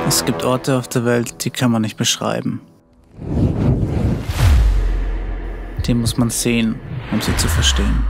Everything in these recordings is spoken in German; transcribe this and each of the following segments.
Es gibt Orte auf der Welt, die kann man nicht beschreiben. Die muss man sehen, um sie zu verstehen.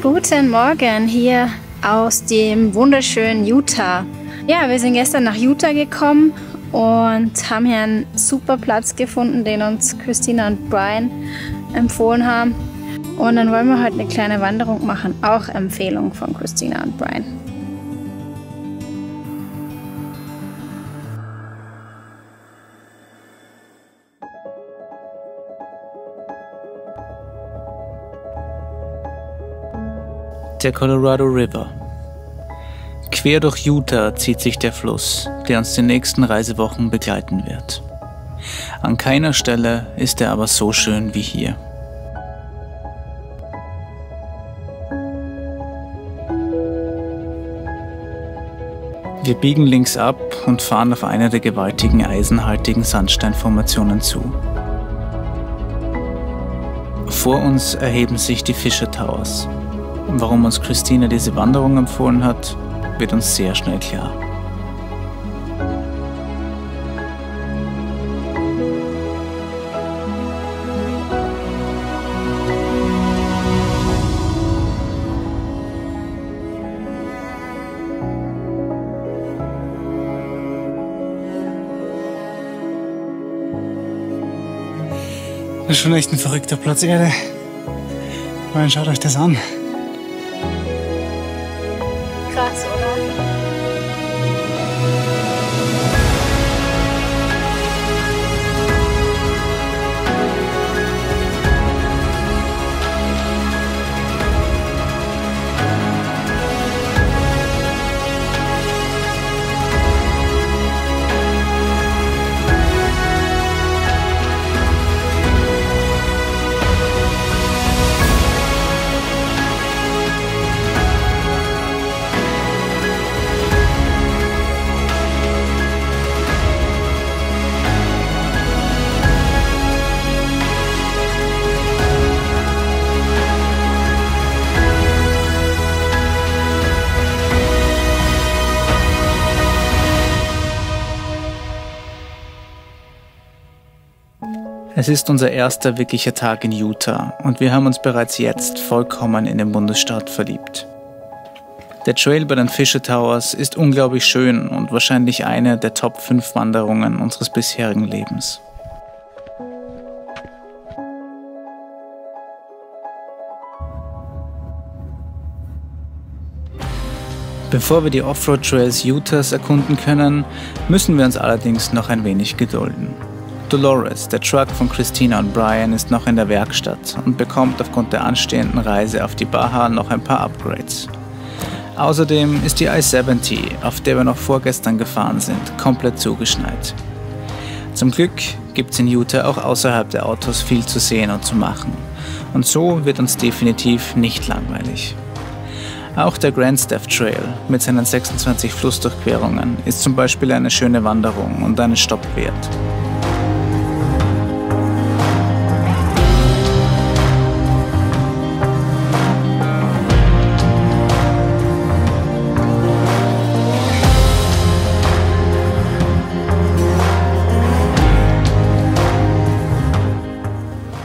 Guten Morgen hier aus dem wunderschönen Utah. Ja, wir sind gestern nach Utah gekommen und haben hier einen super Platz gefunden, den uns Christina und Brian empfohlen haben. Und dann wollen wir heute eine kleine Wanderung machen, auch Empfehlung von Christina und Brian. Der Colorado River. Quer durch Utah zieht sich der Fluss, der uns die nächsten Reisewochen begleiten wird. An keiner Stelle ist er aber so schön wie hier. Wir biegen links ab und fahren auf eine der gewaltigen eisenhaltigen Sandsteinformationen zu. Vor uns erheben sich die Fisher Towers. Warum uns Christina diese Wanderung empfohlen hat, wird uns sehr schnell klar. Das ist schon echt ein verrückter Platz Erde. Brian, schaut euch das an. Krass, oder? Es ist unser erster wirklicher Tag in Utah und wir haben uns bereits jetzt vollkommen in den Bundesstaat verliebt. Der Trail bei den Fisher Towers ist unglaublich schön und wahrscheinlich eine der Top 5 Wanderungen unseres bisherigen Lebens. Bevor wir die Offroad-Trails Utahs erkunden können, müssen wir uns allerdings noch ein wenig gedulden. Dolores, der Truck von Christina und Brian, ist noch in der Werkstatt und bekommt aufgrund der anstehenden Reise auf die Baja noch ein paar Upgrades. Außerdem ist die I-70, auf der wir noch vorgestern gefahren sind, komplett zugeschneit. Zum Glück gibt es in Utah auch außerhalb der Autos viel zu sehen und zu machen. Und so wird uns definitiv nicht langweilig. Auch der Grandstaff Trail mit seinen 26 Flussdurchquerungen ist zum Beispiel eine schöne Wanderung und einen Stopp wert.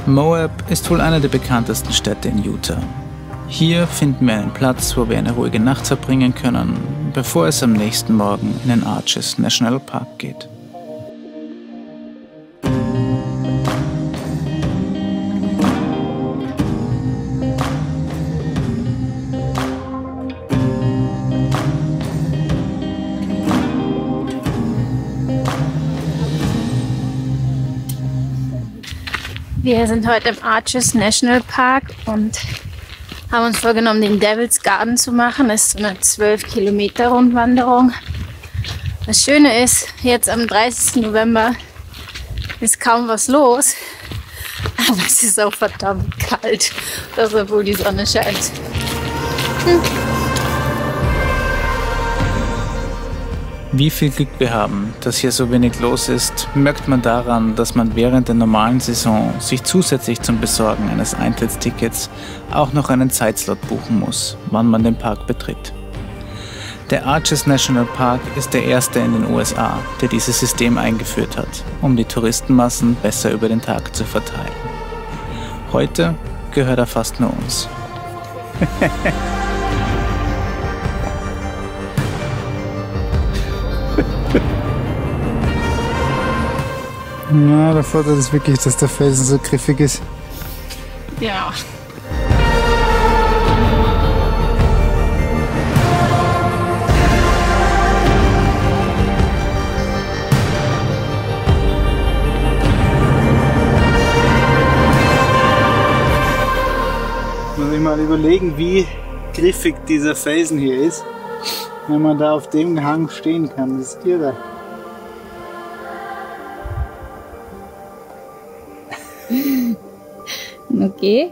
Moab ist wohl eine der bekanntesten Städte in Utah. Hier finden wir einen Platz, wo wir eine ruhige Nacht verbringen können, bevor es am nächsten Morgen in den Arches National Park geht. Wir sind heute im Arches National Park und haben uns vorgenommen, den Devil's Garden zu machen. Das ist so eine 12 Kilometer Rundwanderung. Das Schöne ist, jetzt am 30. November ist kaum was los, aber es ist auch verdammt kalt, obwohl die Sonne scheint. Wie viel Glück wir haben, dass hier so wenig los ist, merkt man daran, dass man während der normalen Saison sich zusätzlich zum Besorgen eines Eintrittstickets auch noch einen Zeitslot buchen muss, wann man den Park betritt. Der Arches National Park ist der erste in den USA, der dieses System eingeführt hat, um die Touristenmassen besser über den Tag zu verteilen. Heute gehört er fast nur uns. Ja, der Vorteil ist wirklich, dass der Felsen so griffig ist. Ja. Muss ich mal überlegen, wie griffig dieser Felsen hier ist, wenn man da auf dem Hang stehen kann. Das ist irre. Okay.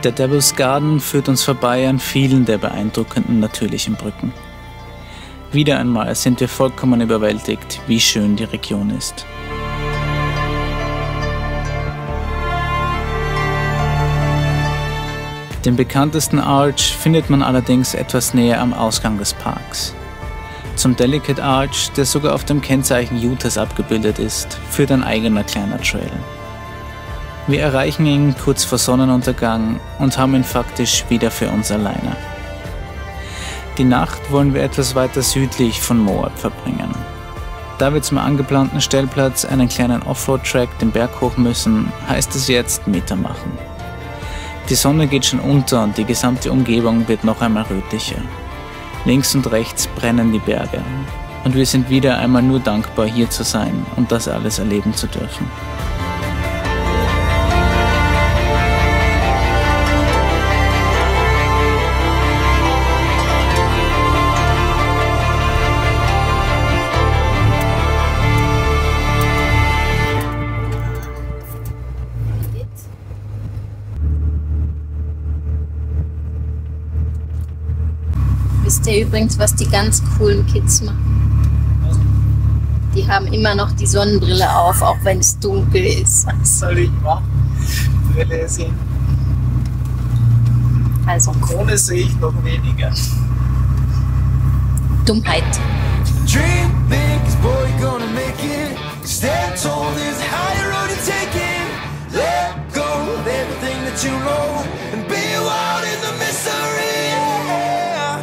Der Devil's Garden führt uns vorbei an vielen der beeindruckenden natürlichen Brücken. Wieder einmal sind wir vollkommen überwältigt, wie schön die Region ist. Den bekanntesten Arch findet man allerdings etwas näher am Ausgang des Parks. Zum Delicate Arch, der sogar auf dem Kennzeichen Utahs abgebildet ist, führt ein eigener kleiner Trail. Wir erreichen ihn kurz vor Sonnenuntergang und haben ihn faktisch wieder für uns alleine. Die Nacht wollen wir etwas weiter südlich von Moab verbringen. Da wir zum angeplanten Stellplatz einen kleinen Offroad-Track den Berg hoch müssen, heißt es jetzt Meter machen. Die Sonne geht schon unter und die gesamte Umgebung wird noch einmal rötlicher. Links und rechts brennen die Berge. Und wir sind wieder einmal nur dankbar, hier zu sein und das alles erleben zu dürfen. Wisst ihr übrigens, was die ganz coolen Kids machen? Die haben immer noch die Sonnenbrille auf, auch wenn es dunkel ist. Was soll ich machen? Brille sehen. Also Krone sehe ich noch weniger. Dummheit. Dream big, boy, gonna make it. Stand tall, there's a higher road to take it. Let go of everything that you know and be wild in the mystery. Yeah.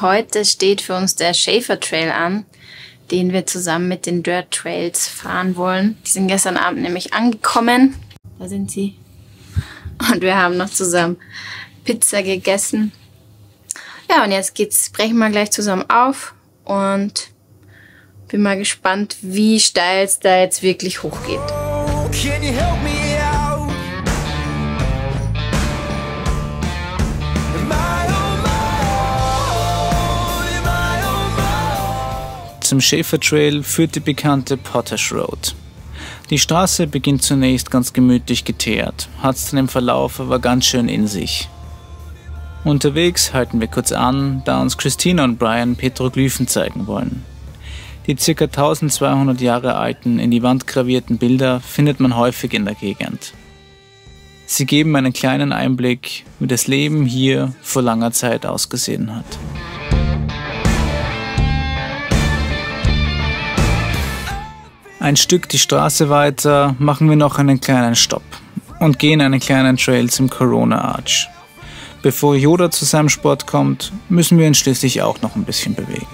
Heute steht für uns der Shafer Trail an, den wir zusammen mit den Dirt Trails fahren wollen. Die sind gestern Abend nämlich angekommen. Da sind sie. Und wir haben noch zusammen Pizza gegessen. Ja, und jetzt brechen wir gleich zusammen auf und bin mal gespannt, wie steil es da jetzt wirklich hochgeht. Oh, can you help me out? Am I on my own? Am I on my own? Zum Shafer Trail führt die bekannte Potash Road. Die Straße beginnt zunächst ganz gemütlich geteert, hat's dann im Verlauf aber ganz schön in sich. Unterwegs halten wir kurz an, da uns Christina und Brian Petroglyphen zeigen wollen. Die ca. 1200 Jahre alten, in die Wand gravierten Bilder findet man häufig in der Gegend. Sie geben einen kleinen Einblick, wie das Leben hier vor langer Zeit ausgesehen hat. Ein Stück die Straße weiter machen wir noch einen kleinen Stopp und gehen einen kleinen Trail zum Corona Arch. Bevor Yoda zu seinem Sport kommt, müssen wir uns schließlich auch noch ein bisschen bewegen.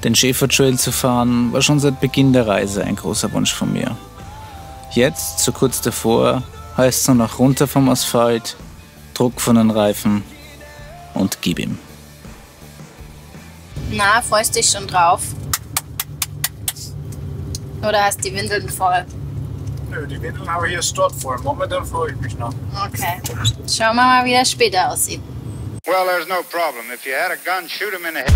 Den Shafer Trail zu fahren, war schon seit Beginn der Reise ein großer Wunsch von mir. Jetzt, so kurz davor, heißt es nur noch runter vom Asphalt, Druck von den Reifen und gib ihm. Na, freust dich schon drauf? Oder hast die Windeln voll? Nö, die Windeln habe ich hier dort voll. Momentan freue ich mich noch. Okay. Schauen wir mal, wie das später aussieht. Well, there's no problem. If you had a gun, shoot him in the head.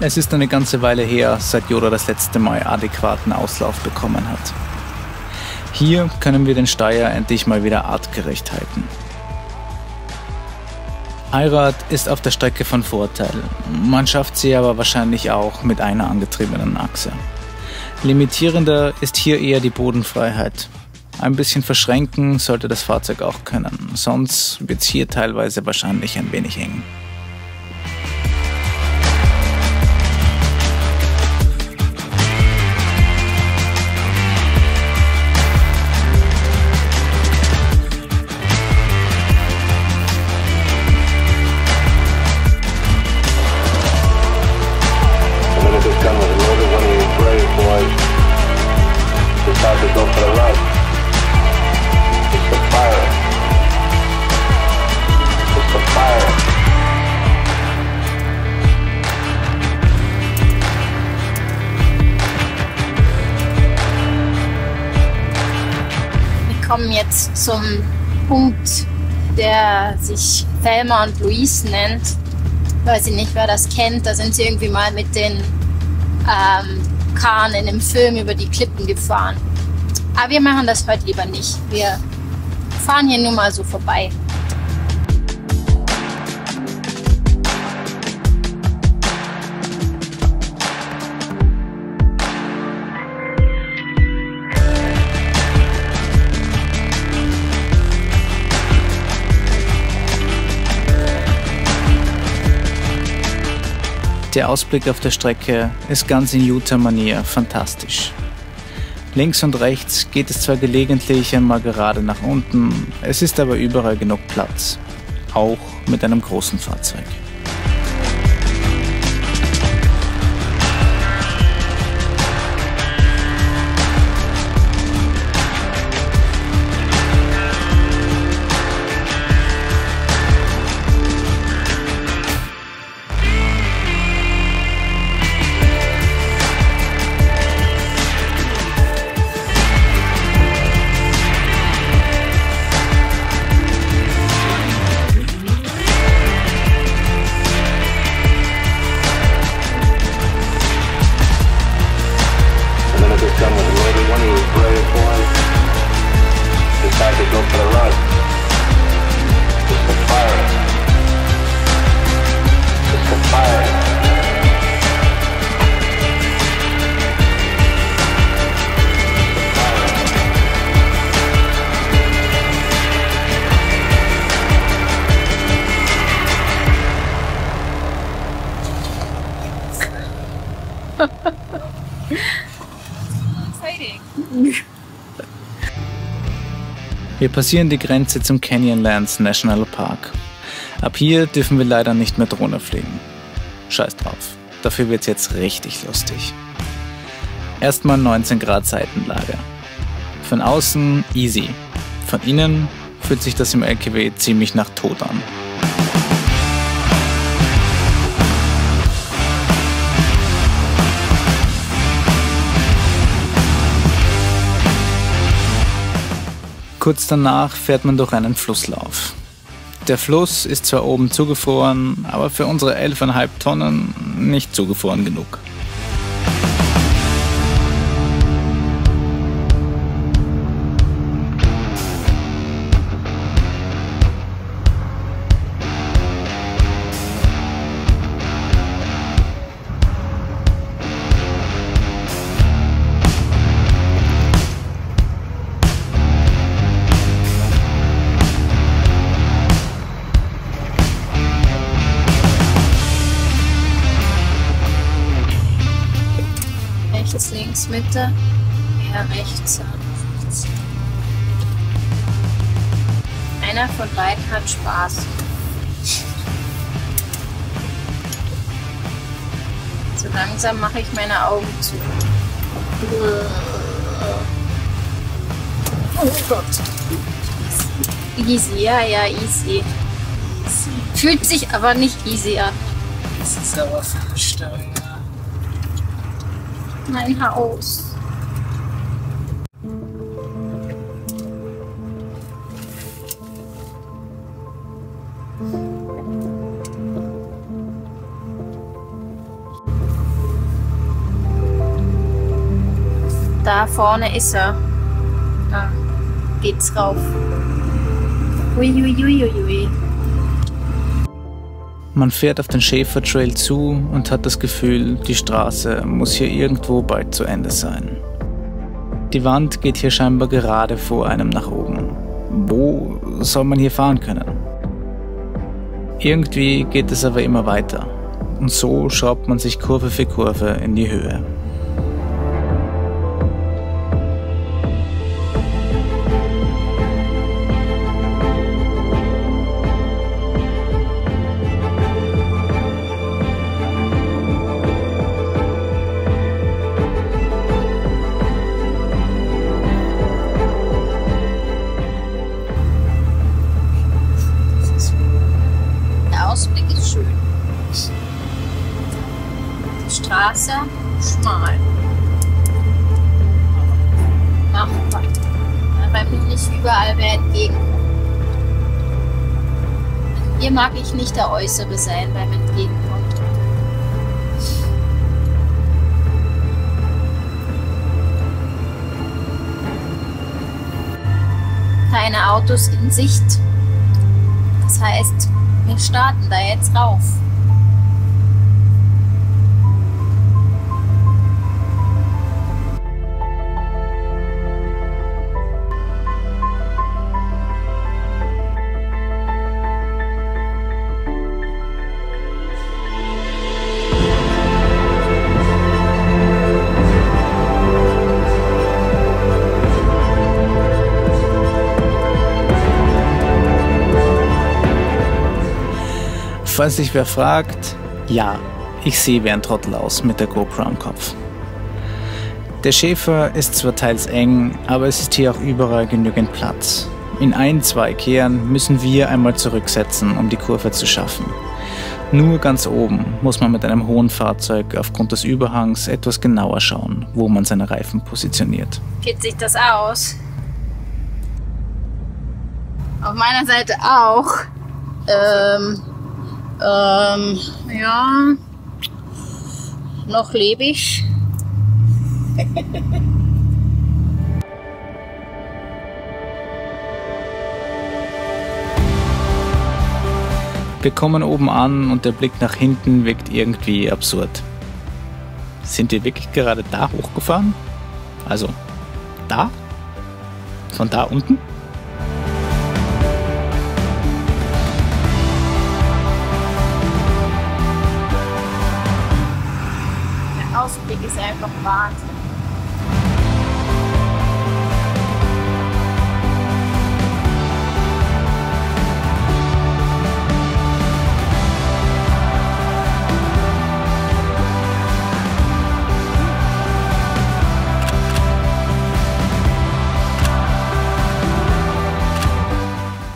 Es ist eine ganze Weile her, seit Yoda das letzte Mal adäquaten Auslauf bekommen hat. Hier können wir den Steier endlich mal wieder artgerecht halten. Allrad ist auf der Strecke von Vorteil, man schafft sie aber wahrscheinlich auch mit einer angetriebenen Achse. Limitierender ist hier eher die Bodenfreiheit. Ein bisschen verschränken sollte das Fahrzeug auch können, sonst wird es hier teilweise wahrscheinlich ein wenig eng. Wir kommen jetzt zum Punkt, der sich Thelma und Louise nennt. Weiß ich nicht, wer das kennt. Da sind sie irgendwie mal mit den Kahn in dem Film über die Klippen gefahren. Aber wir machen das heute lieber nicht. Wir fahren hier nur mal so vorbei. Der Ausblick auf der Strecke ist ganz in Utah-Manier fantastisch. Links und rechts geht es zwar gelegentlich einmal gerade nach unten, es ist aber überall genug Platz, auch mit einem großen Fahrzeug. Wir passieren die Grenze zum Canyonlands National Park. Ab hier dürfen wir leider nicht mehr Drohne fliegen. Scheiß drauf, dafür wird's jetzt richtig lustig. Erstmal 19 Grad Seitenlage. Von außen easy. Von innen fühlt sich das im LKW ziemlich nach Tod an. Kurz danach fährt man durch einen Flusslauf. Der Fluss ist zwar oben zugefroren, aber für unsere 11,5 Tonnen nicht zugefroren genug. Links, Mitte, mehr rechts, rechts. Einer von beiden hat Spaß. So langsam mache ich meine Augen zu. Oh Gott. Easy, ja, easy. Fühlt sich aber nicht easy an. Das ist aber Veranstaltung. Mein Haus. Da vorne ist er. Da geht's rauf. Uiuiuiui. Man fährt auf den Shafer Trail zu und hat das Gefühl, die Straße muss hier irgendwo bald zu Ende sein. Die Wand geht hier scheinbar gerade vor einem nach oben. Wo soll man hier fahren können? Irgendwie geht es aber immer weiter. Und so schraubt man sich Kurve für Kurve in die Höhe. Ausblick ist schön. Die Straße schmal. Machbar. Weil mir nicht überall wer entgegenkommt. Hier mag ich nicht der Äußere sein beim Entgegenkommen. Keine Autos in Sicht. Das heißt, wir starten da jetzt rauf. Falls sich wer fragt, ja, ich sehe wie ein Trottel aus mit der GoPro am Kopf. Der Shafer ist zwar teils eng, aber es ist hier auch überall genügend Platz. In 1-2 Kehren müssen wir einmal zurücksetzen, um die Kurve zu schaffen. Nur ganz oben muss man mit einem hohen Fahrzeug aufgrund des Überhangs etwas genauer schauen, wo man seine Reifen positioniert. Geht sich das aus? Auf meiner Seite auch. Ja, noch lebe ich. Wir kommen oben an und der Blick nach hinten wirkt irgendwie absurd. Sind wir wirklich gerade da hochgefahren? Also, da? Von da unten? Der Ausblick ist einfach Wahnsinn.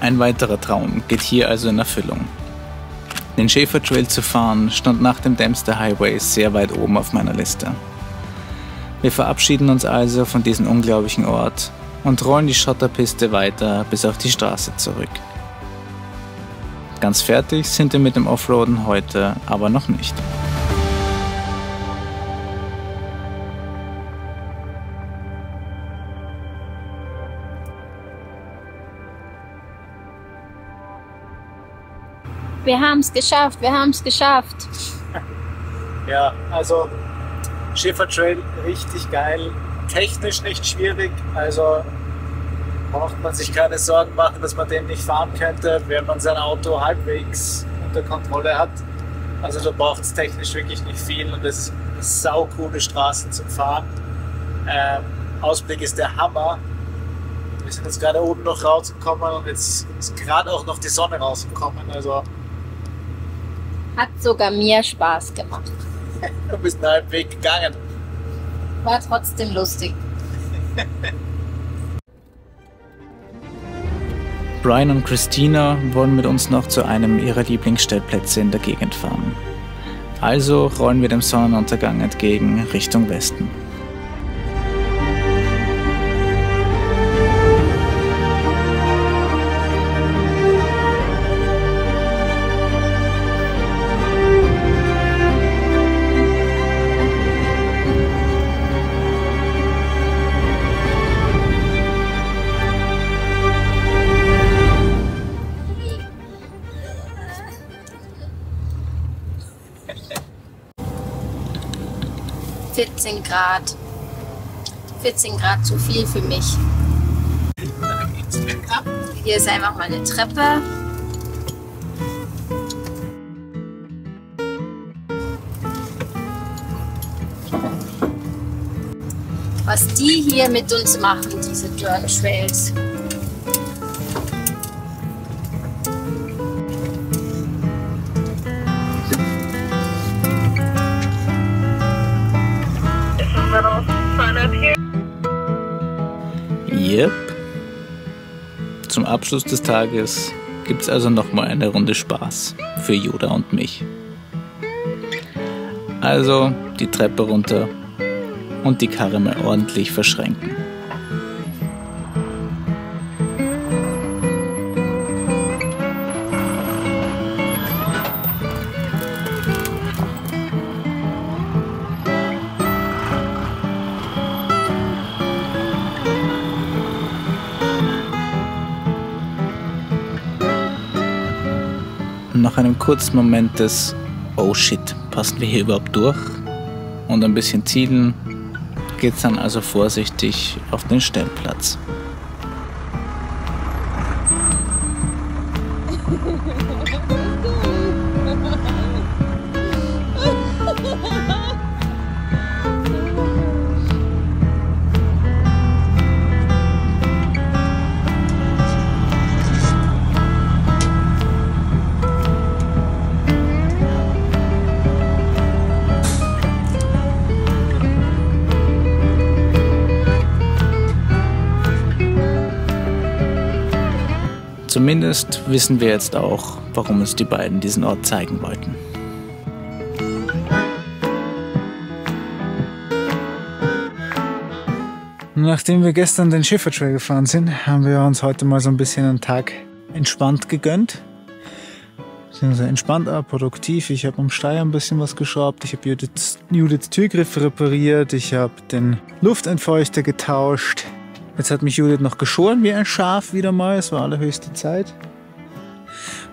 Ein weiterer Traum geht hier also in Erfüllung. Den Shafer Trail zu fahren stand nach dem Dempster Highway sehr weit oben auf meiner Liste. Wir verabschieden uns also von diesem unglaublichen Ort und rollen die Schotterpiste weiter bis auf die Straße zurück. Ganz fertig sind wir mit dem Offroaden heute aber noch nicht. Wir haben es geschafft, wir haben es geschafft. Ja, also Shafer Trail richtig geil, technisch nicht schwierig, also braucht man sich keine Sorgen machen, dass man den nicht fahren könnte, wenn man sein Auto halbwegs unter Kontrolle hat. Also da braucht es technisch wirklich nicht viel und es ist saucoole Straßen zum Fahren. Ausblick ist der Hammer. Wir sind jetzt gerade oben noch rausgekommen und jetzt ist gerade auch noch die Sonne rausgekommen. Also Hat sogar mir Spaß gemacht. du bist einen halben Weg gegangen. War trotzdem lustig. Brian und Christina wollen mit uns noch zu einem ihrer Lieblingsstellplätze in der Gegend fahren. Also rollen wir dem Sonnenuntergang entgegen Richtung Westen. Grad. 14 Grad zu viel für mich. Hier ist einfach mal eine Treppe. Was die hier mit uns machen, diese Dirt Trails. Yep. Zum Abschluss des Tages gibt es also nochmal eine Runde Spaß für Yoda und mich. Also die Treppe runter und die Karre mal ordentlich verschränken. Nach einem kurzen Moment des "Oh shit, passen wir hier überhaupt durch?" und ein bisschen zielen, geht's dann also vorsichtig auf den Stellplatz. Zumindest wissen wir jetzt auch, warum uns die beiden diesen Ort zeigen wollten. Nachdem wir gestern den Shafer Trail gefahren sind, haben wir uns heute mal so ein bisschen einen Tag entspannt gegönnt. Sind so entspannt, aber produktiv. Ich habe am Steuer ein bisschen was geschraubt. Ich habe Judiths Türgriff repariert. Ich habe den Luftentfeuchter getauscht. Jetzt hat mich Judith noch geschoren wie ein Schaf wieder mal. Es war allerhöchste Zeit.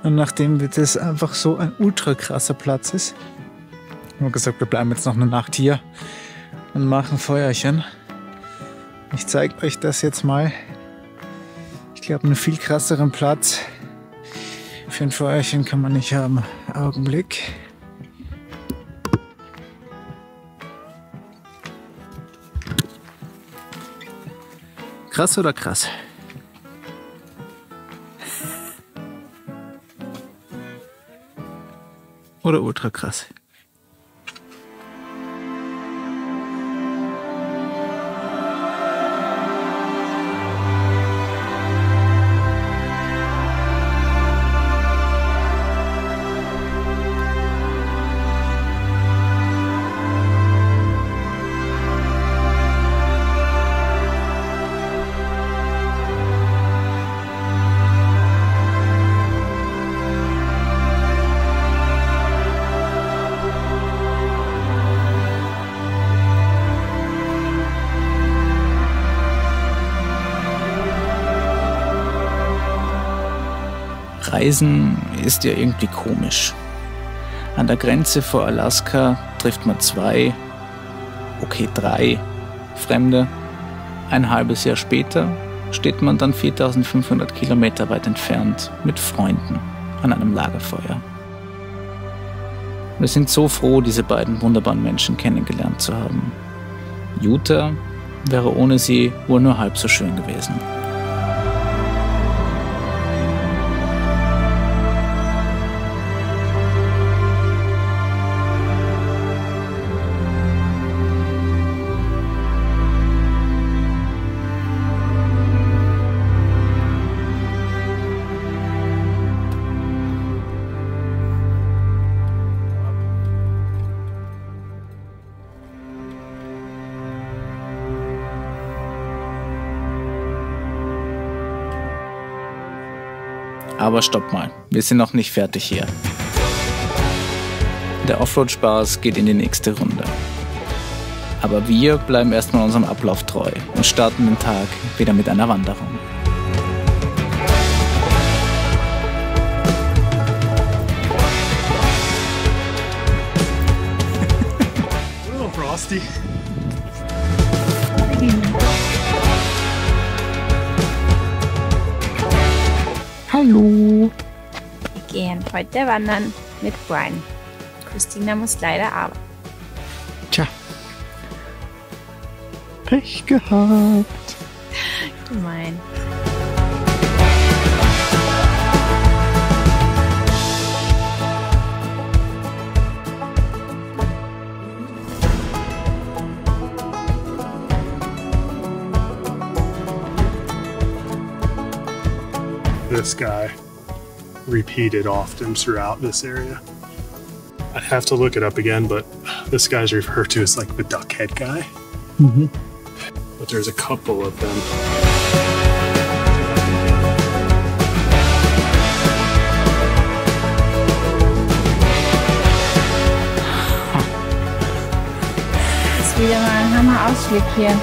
Und nachdem das einfach so ein ultra krasser Platz ist, haben wir gesagt, wir bleiben jetzt noch eine Nacht hier und machen Feuerchen. Ich zeige euch das jetzt mal. Ich glaube, einen viel krasseren Platz für ein Feuerchen kann man nicht haben. Augenblick. Krass oder krass? Oder ultra krass? Reisen ist ja irgendwie komisch. An der Grenze vor Alaska trifft man 2, okay 3 Fremde. Ein halbes Jahr später steht man dann 4500 Kilometer weit entfernt mit Freunden an einem Lagerfeuer. Wir sind so froh, diese beiden wunderbaren Menschen kennengelernt zu haben. Utah wäre ohne sie wohl nur halb so schön gewesen. Aber stopp mal, wir sind noch nicht fertig hier. Der Offroad-Spaß geht in die nächste Runde. Aber wir bleiben erstmal unserem Ablauf treu und starten den Tag wieder mit einer Wanderung. Hallo Frosty. Hallo. Wir gehen heute wandern mit Brian. Christina muss leider arbeiten. Tja. Pech gehabt. Gemein. This guy repeated often throughout this area. I have to look it up again, but this guy's referred to as like the duck head guy. Mhm. But there's a couple of them. Das ist wieder mal ein Hammer-Ausblick hier.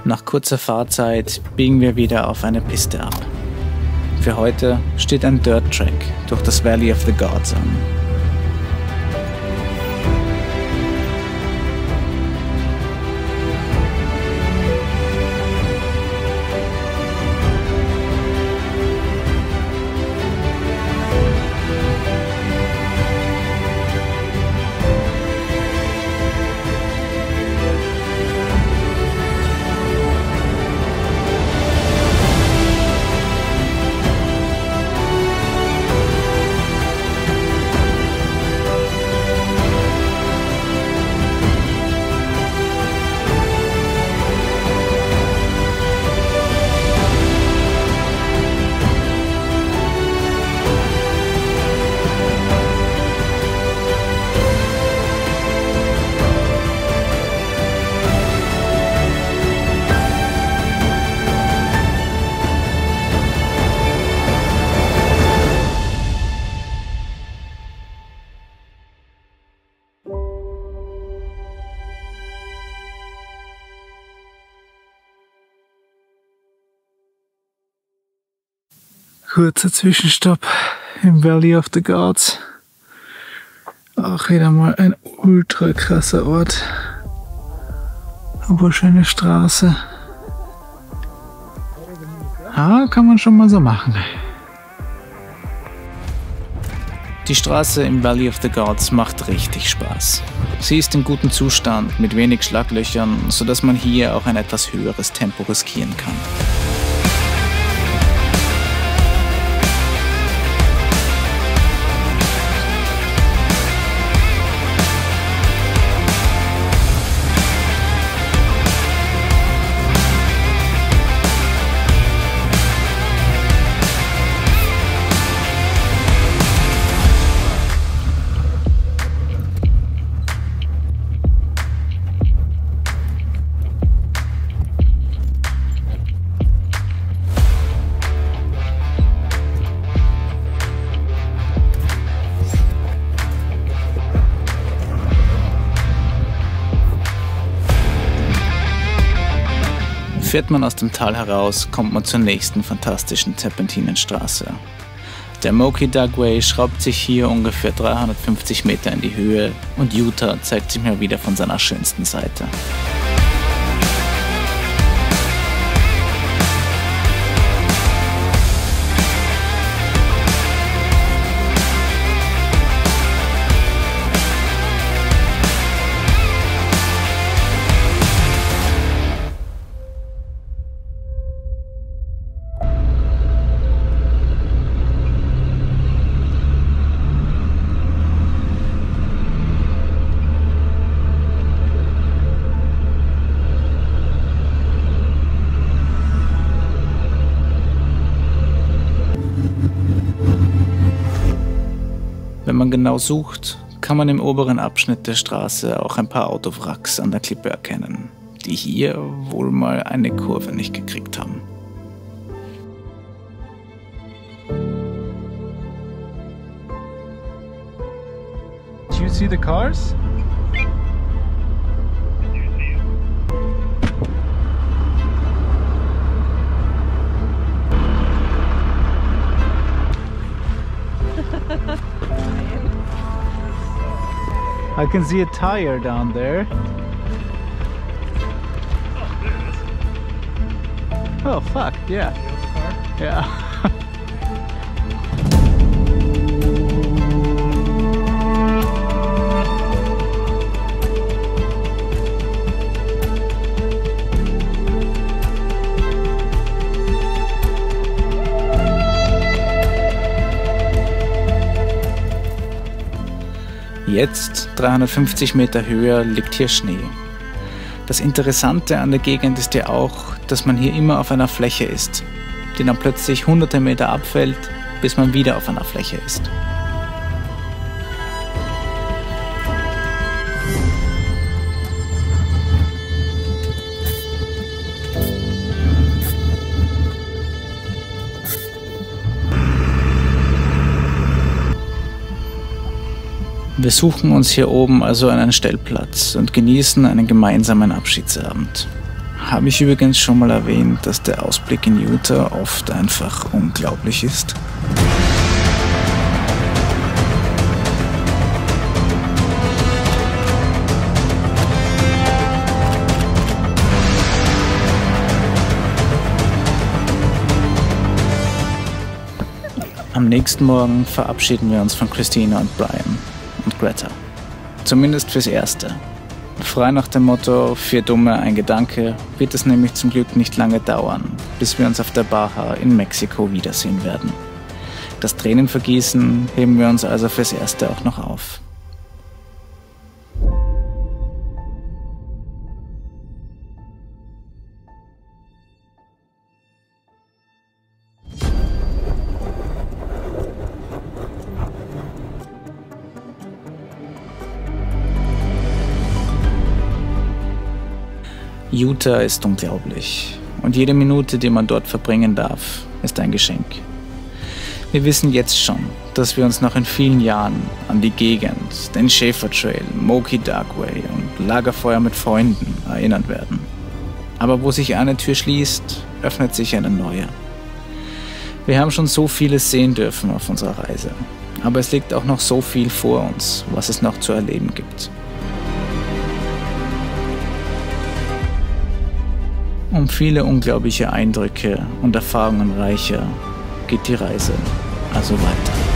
Nach kurzer Fahrzeit biegen wir wieder auf eine Piste ab. Für heute steht ein Dirt Track durch das Valley of the Gods an. Kurzer Zwischenstopp im Valley of the Gods. Auch wieder mal ein ultra krasser Ort. Aber schöne Straße. Ja, kann man schon mal so machen. Die Straße im Valley of the Gods macht richtig Spaß. Sie ist in gutem Zustand mit wenig Schlaglöchern, sodass man hier auch ein etwas höheres Tempo riskieren kann. Fährt man aus dem Tal heraus, kommt man zur nächsten fantastischen Serpentinenstraße. Der Moki Dugway schraubt sich hier ungefähr 350 Meter in die Höhe und Utah zeigt sich mal wieder von seiner schönsten Seite. Wenn man genau sucht, kann man im oberen Abschnitt der Straße auch ein paar Autowracks an der Klippe erkennen, die hier wohl mal eine Kurve nicht gekriegt haben. Do you see the cars? I can see a tire down there. Oh fuck, yeah. Yeah. Jetzt, 350 Meter höher, liegt hier Schnee. Das Interessante an der Gegend ist ja auch, dass man hier immer auf einer Fläche ist, die dann plötzlich hunderte Meter abfällt, bis man wieder auf einer Fläche ist. Wir suchen uns hier oben also einen Stellplatz und genießen einen gemeinsamen Abschiedsabend. Habe ich übrigens schon mal erwähnt, dass der Ausblick in Utah oft einfach unglaublich ist? Am nächsten Morgen verabschieden wir uns von Christina und Brian. Und Greta. Zumindest fürs Erste. Frei nach dem Motto, 4 Dumme, ein Gedanke, wird es nämlich zum Glück nicht lange dauern, bis wir uns auf der Baja in Mexiko wiedersehen werden. Das Tränenvergießen heben wir uns also fürs Erste auch noch auf. Utah ist unglaublich und jede Minute, die man dort verbringen darf, ist ein Geschenk. Wir wissen jetzt schon, dass wir uns noch in vielen Jahren an die Gegend, den Shafer Trail, Moki Dugway und Lagerfeuer mit Freunden erinnern werden. Aber wo sich eine Tür schließt, öffnet sich eine neue. Wir haben schon so vieles sehen dürfen auf unserer Reise, aber es liegt auch noch so viel vor uns, was es noch zu erleben gibt. Um viele unglaubliche Eindrücke und Erfahrungen reicher geht die Reise also weiter.